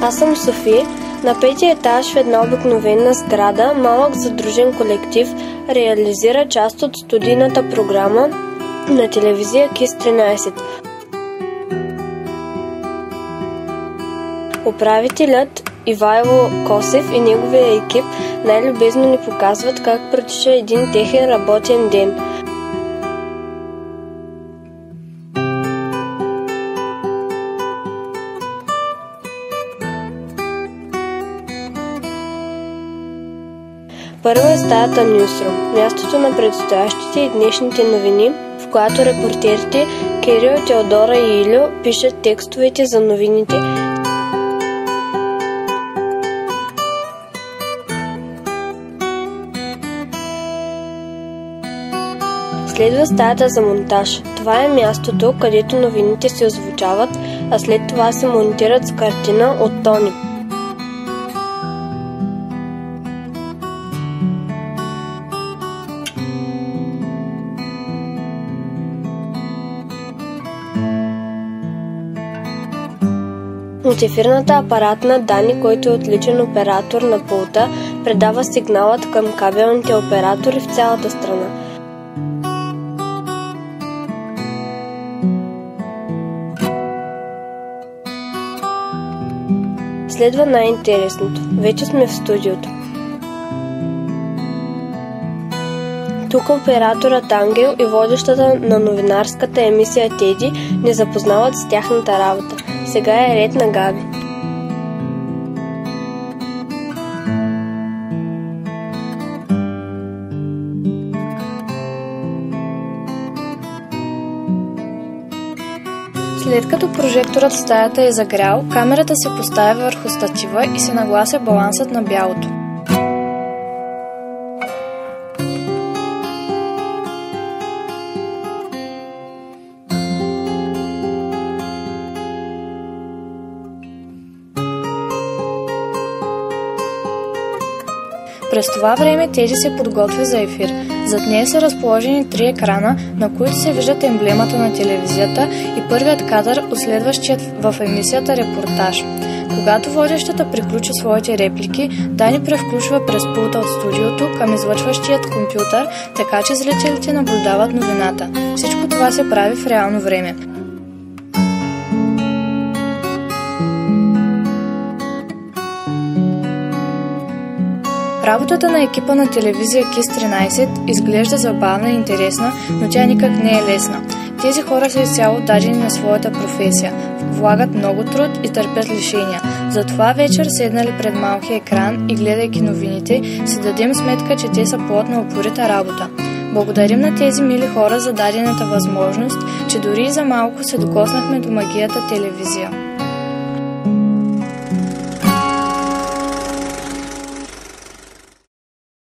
Аз съм Софи. На 5-ти етаж в една обикновена сграда малък задружен колектив реализира част от студийната програма на телевизия KISS 13. Управителят Ивайло Косев и неговия екип най-любезно ни показват как протича един техен работен ден. Първо е стаята Нюсрум, мястото на предстоящите и днешните новини, в която репортерите Кирил, Теодора и Илю пишат текстовете за новините. Следва стаята за монтаж. Това е мястото, където новините се озвучават, а след това се монтират с картина от Тони. От ефирната апаратна Дани, който е отличен оператор на пулта, предава сигналът към кабелните оператори в цялата страна. Следва най-интересното. Вече сме в студиото. Тук операторът Ангел и водещата на новинарската емисия Теди ни запознават с тяхната работа. Сега е ред на Габи. След като прожекторът в стаята е загрял, камерата се поставя върху статива и се наглася балансът на бялото. През това време Теди се подготвя за ефир. Зад нея са разположени 3 екрана, на които се виждат емблемата на телевизията и първият кадър от следващият в емисията репортаж. Когато водещата приключи своите реплики, Дани превключва през пулта от студиото към излъчващият компютър, така че зрителите наблюдават новината. Всичко това се прави в реално време. Работата на екипа на телевизия KISS 13 изглежда забавна и интересна, но тя никак не е лесна. Тези хора са изцяло дадени на своята професия, влагат много труд и търпят лишения. Затова вечер, седнали пред малкия екран и гледайки новините, си дадем сметка, че те са плод на упорита работа. Благодарим на тези мили хора за дадената възможност, че дори и за малко се докоснахме до магията телевизия.